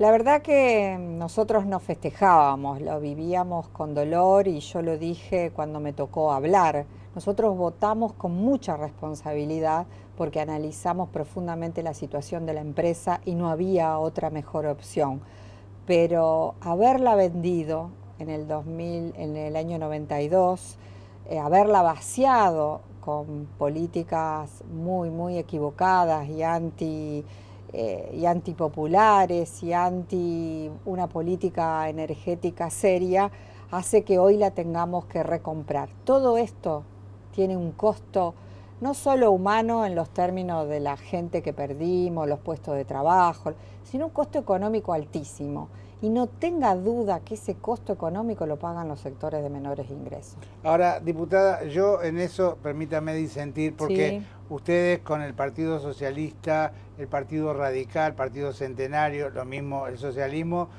La verdad que nosotros no festejábamos, lo vivíamos con dolor y yo lo dije cuando me tocó hablar. Nosotros votamos con mucha responsabilidad porque analizamos profundamente la situación de la empresa y no había otra mejor opción. Pero haberla vendido en el 2000, en el año 92, haberla vaciado con políticas muy equivocadas y antipopulares y anti una política energética seria, hace que hoy la tengamos que recomprar. Todo esto tiene un costo no solo humano en los términos de la gente que perdimos, los puestos de trabajo, sino un costo económico altísimo. Y no tenga duda que ese costo económico lo pagan los sectores de menores ingresos. Ahora, diputada, yo en eso, permítame disentir, porque Sí. ustedes con el Partido Socialista, el Partido Radical, el Partido Centenario, lo mismo el socialismo,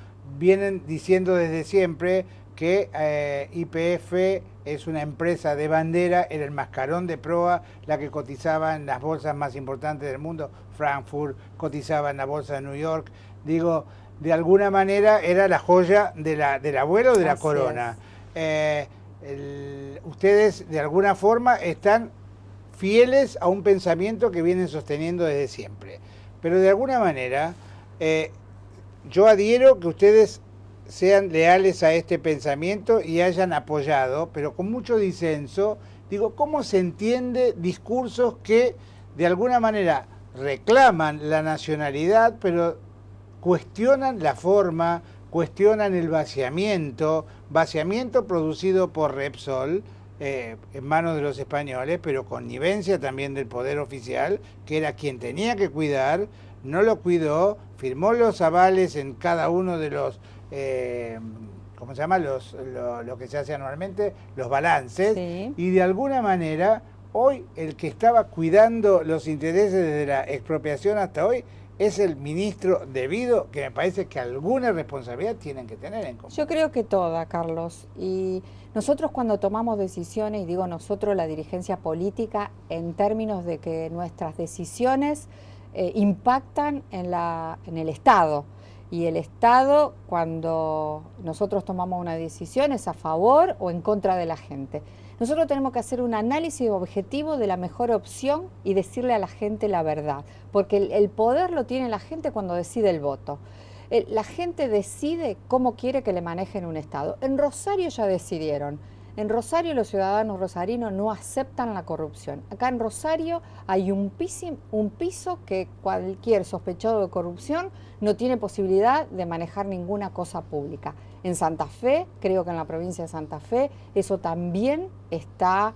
vienen diciendo desde siempre que YPF es una empresa de bandera, era el mascarón de proa, la que cotizaba en las bolsas más importantes del mundo, Frankfurt, cotizaba en la bolsa de New York. Digo, de alguna manera era la joya del abuelo de la Así corona. es. Ustedes de alguna forma están fieles a un pensamiento que vienen sosteniendo desde siempre. Pero de alguna manera yo adhiero que ustedes sean leales a este pensamiento y hayan apoyado, pero con mucho disenso, digo, ¿cómo se entiende discursos que de alguna manera reclaman la nacionalidad, pero cuestionan la forma, cuestionan el vaciamiento producido por Repsol en manos de los españoles, pero connivencia también del poder oficial, que era quien tenía que cuidar, no lo cuidó, firmó los avales en cada uno de los, ¿cómo se llama? Lo que se hace anualmente, los balances, Sí. y de alguna manera, hoy el que estaba cuidando los intereses desde la expropiación hasta hoy, es el ministro debido, que me parece que alguna responsabilidad tienen que tener en común. Yo creo que toda, Carlos. Y nosotros cuando tomamos decisiones, y digo nosotros, la dirigencia política, en términos de que nuestras decisiones impactan en el Estado. Y el Estado, cuando nosotros tomamos una decisión, es a favor o en contra de la gente. Nosotros tenemos que hacer un análisis objetivo de la mejor opción y decirle a la gente la verdad, porque el poder lo tiene la gente cuando decide el voto. La gente decide cómo quiere que le manejen un Estado. En Rosario ya decidieron. En Rosario los ciudadanos rosarinos no aceptan la corrupción. Acá en Rosario hay un piso que cualquier sospechado de corrupción no tiene posibilidad de manejar ninguna cosa pública. En Santa Fe, creo que en la provincia de Santa Fe, eso también está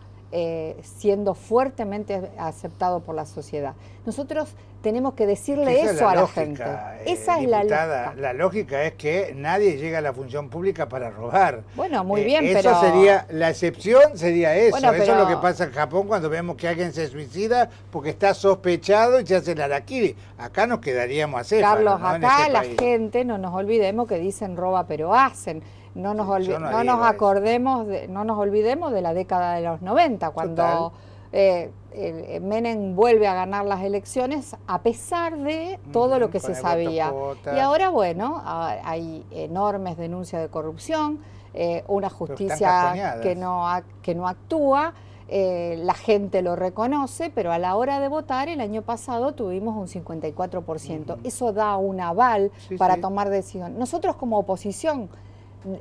siendo fuertemente aceptado por la sociedad. Nosotros tenemos que decirle eso a la gente. Esa es la lógica. La lógica es que nadie llega a la función pública para robar. Bueno, muy bien, eso pero... sería, la excepción sería eso. Bueno, eso es lo que pasa en Japón cuando vemos que alguien se suicida porque está sospechado y se hace el harakiri. Acá nos quedaríamos a céfalo, Carlos, ¿no? acá este la país. gente, no nos olvidemos que dicen roba pero hacen. No nos olvidemos de la década de los 90, cuando Menem vuelve a ganar las elecciones a pesar de todo lo que se sabía. Y ahora, bueno, hay enormes denuncias de corrupción, una justicia que no actúa. La gente lo reconoce, pero a la hora de votar el año pasado tuvimos un 54%. Eso da un aval para tomar decisiones. Nosotros como oposición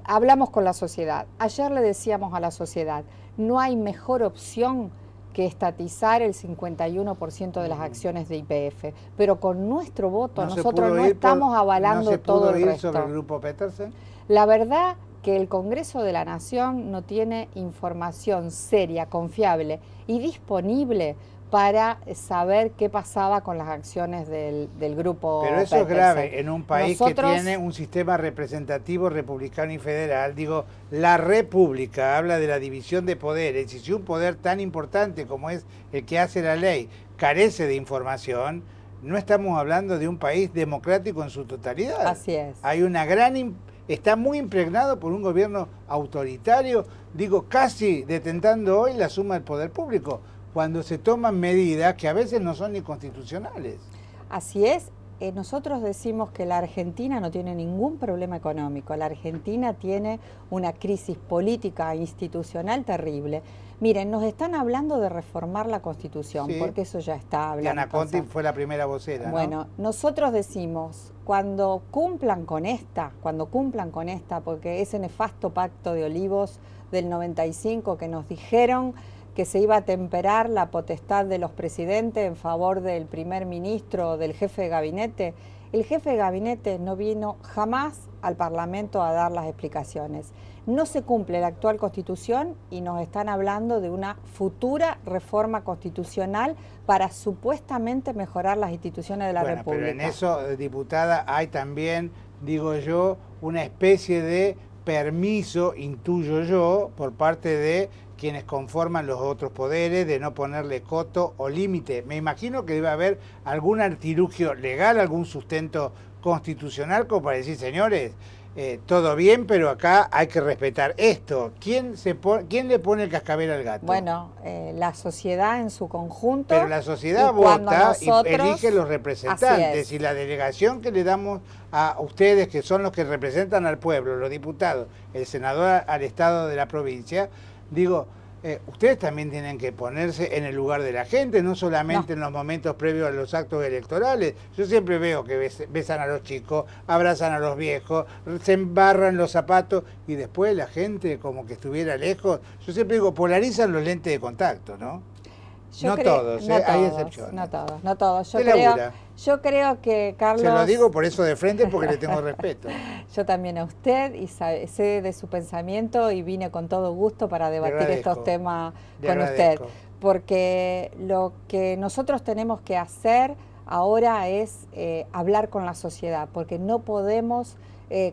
hablamos con la sociedad. Ayer le decíamos a la sociedad, no hay mejor opción que estatizar el 51% de las acciones de YPF. Pero con nuestro voto nosotros no estamos avalando todo el resto. ¿No se pudo ir sobre el grupo Petersen? La verdad que el Congreso de la Nación no tiene información seria, confiable y disponible para saber qué pasaba con las acciones del grupo Pero eso Petersen. es grave en un país que tiene un sistema representativo republicano y federal. Digo, la república habla de la división de poderes, y si un poder tan importante como es el que hace la ley carece de información, no estamos hablando de un país democrático en su totalidad. Así es. Hay una gran... Está muy impregnado por un gobierno autoritario, digo, casi detentando hoy la suma del poder público, cuando se toman medidas que a veces no son ni constitucionales. Así es, nosotros decimos que la Argentina no tiene ningún problema económico, la Argentina tiene una crisis política e institucional terrible. Miren, nos están hablando de reformar la Constitución, Sí. porque eso ya está hablando. Diana Conti fue la primera vocera, ¿no? Bueno, nosotros decimos, cuando cumplan con esta, porque ese nefasto pacto de Olivos del 95 que nos dijeron que se iba a temperar la potestad de los presidentes en favor del primer ministro o del jefe de gabinete, el jefe de gabinete no vino jamás al Parlamento a dar las explicaciones. No se cumple la actual Constitución y nos están hablando de una futura reforma constitucional para supuestamente mejorar las instituciones de la República. Pero en eso, diputada, hay también, digo yo, una especie de permiso, intuyo yo, por parte de quienes conforman los otros poderes, de no ponerle coto o límite. Me imagino que debe haber algún artilugio legal, algún sustento constitucional, como para decir, señores, todo bien, pero acá hay que respetar esto. ¿Quién le pone el cascabel al gato? Bueno, la sociedad en su conjunto. Pero la sociedad vota y elige los representantes, y la delegación que le damos a ustedes, que son los que representan al pueblo, los diputados, el senador al Estado de la provincia, digo, ustedes también tienen que ponerse en el lugar de la gente, no solamente en los momentos previos a los actos electorales. Yo siempre veo que besan a los chicos, abrazan a los viejos, se embarran los zapatos y después la gente como que estuviera lejos. Yo siempre digo, polarizan los lentes de contacto, ¿no? No todos, hay excepciones. No todos. Yo creo que Carlos... Se lo digo por eso de frente, porque le tengo respeto. Yo también a usted, y sé de su pensamiento, y vine con todo gusto para debatir estos temas con usted. Porque lo que nosotros tenemos que hacer ahora es hablar con la sociedad, porque no podemos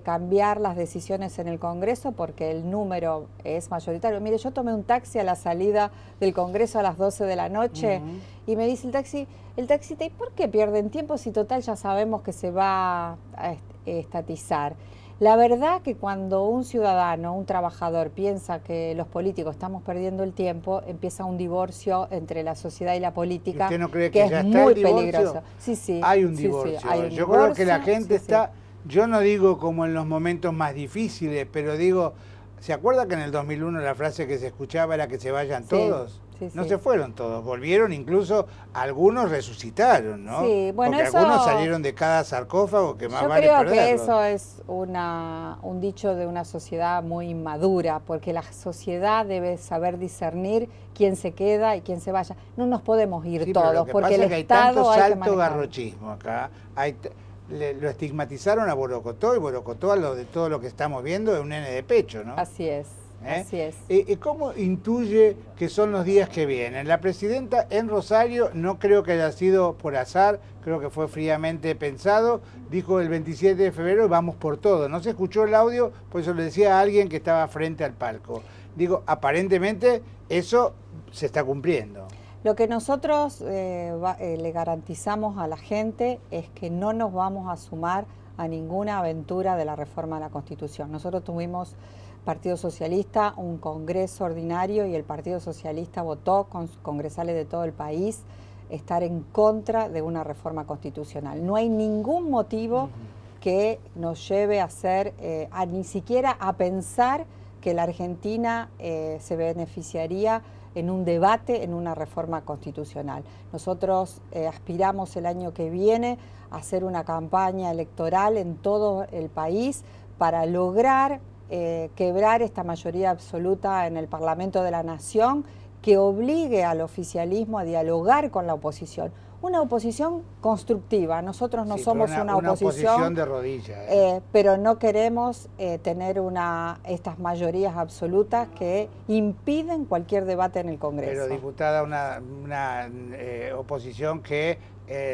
cambiar las decisiones en el Congreso porque el número es mayoritario. Mire, yo tomé un taxi a la salida del Congreso a las 12 de la noche y me dice el taxista, ¿y por qué pierden tiempo si total ya sabemos que se va a estatizar? La verdad que cuando un ciudadano, un trabajador piensa que los políticos estamos perdiendo el tiempo, empieza un divorcio entre la sociedad y la política. ¿Usted no cree que ya es está muy el divorcio? peligroso? Sí, hay un divorcio. Sí, hay un Yo divorcio, creo que la gente está... Yo no digo como en los momentos más difíciles, pero digo, ¿se acuerda que en el 2001 la frase que se escuchaba era que se vayan todos? No se fueron todos, volvieron, incluso algunos resucitaron, ¿no? Sí, bueno, porque algunos salieron de cada sarcófago que más vale perderlos. Yo creo que eso es un dicho de una sociedad muy inmadura, porque la sociedad debe saber discernir quién se queda y quién se vaya. No nos podemos ir todos, porque el Estado hay que tanto salto garrochismo acá. Lo estigmatizaron a Borocotó, y Borocotó, de todo lo que estamos viendo, es un nene de pecho, ¿no? Así es. Así es. ¿Cómo intuye que son los días que vienen? La presidenta en Rosario, no creo que haya sido por azar, creo que fue fríamente pensado, dijo el 27 de febrero vamos por todo. No se escuchó el audio, por eso le decía a alguien que estaba frente al palco. Digo, aparentemente eso se está cumpliendo. Lo que nosotros le garantizamos a la gente es que no nos vamos a sumar a ninguna aventura de la reforma de la Constitución. Nosotros tuvimos Partido Socialista, un congreso ordinario, y el Partido Socialista votó con congresales de todo el país estar en contra de una reforma constitucional. No hay ningún motivo que nos lleve a hacer, ni siquiera a pensar que la Argentina se beneficiaría en un debate, en una reforma constitucional. Nosotros aspiramos el año que viene a hacer una campaña electoral en todo el país para lograr quebrar esta mayoría absoluta en el Parlamento de la Nación que obligue al oficialismo a dialogar con la oposición. Una oposición constructiva. Nosotros no somos una oposición de rodillas. Pero no queremos tener estas mayorías absolutas que impiden cualquier debate en el Congreso. Pero, diputada, una oposición que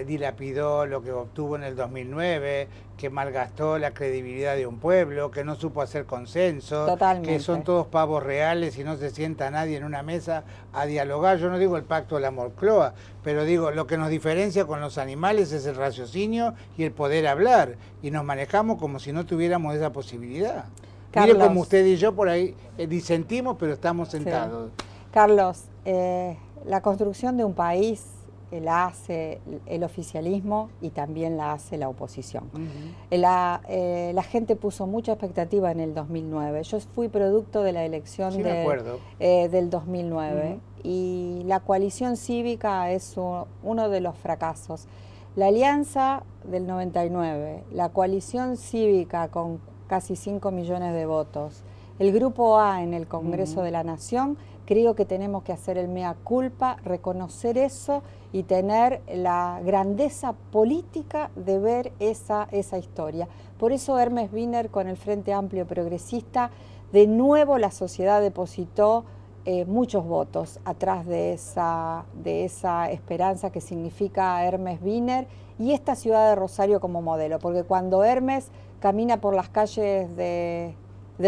dilapidó lo que obtuvo en el 2009, que malgastó la credibilidad de un pueblo, que no supo hacer consenso, que son todos pavos reales y no se sienta nadie en una mesa a dialogar. Yo no digo el pacto de la Moncloa, pero digo, lo que nos diferencia con los animales es el raciocinio y el poder hablar, y nos manejamos como si no tuviéramos esa posibilidad. Carlos, mire como usted y yo por ahí disentimos, pero estamos sentados. Sí. Carlos, la construcción de un país la hace el oficialismo y también la hace la oposición. La gente puso mucha expectativa en el 2009. Yo fui producto de la elección del 2009 y la coalición cívica es uno de los fracasos. La alianza del 99, la coalición cívica con casi 5 millones de votos, el Grupo A en el Congreso de la Nación, creo que tenemos que hacer el mea culpa, reconocer eso y tener la grandeza política de ver esa historia. Por eso Hermes Wiener con el Frente Amplio Progresista, de nuevo la sociedad depositó muchos votos atrás de esa esperanza que significa Hermes Wiener y esta ciudad de Rosario como modelo, porque cuando Hermes camina por las calles de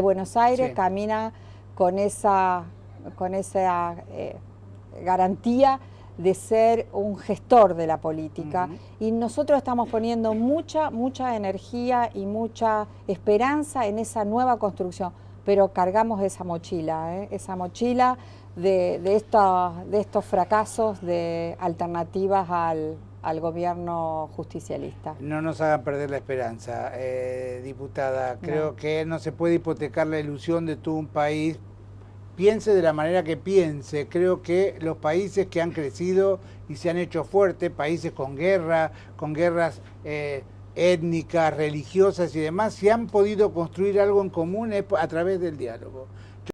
Buenos Aires, camina con esa garantía de ser un gestor de la política y nosotros estamos poniendo mucha energía y mucha esperanza en esa nueva construcción, pero cargamos esa mochila de estos fracasos de alternativas al gobierno justicialista. No nos hagan perder la esperanza, diputada. Creo que no se puede hipotecar la ilusión de todo un país. Piense de la manera que piense. Creo que los países que han crecido y se han hecho fuertes, países con guerras étnicas, religiosas y demás, si han podido construir algo en común es a través del diálogo.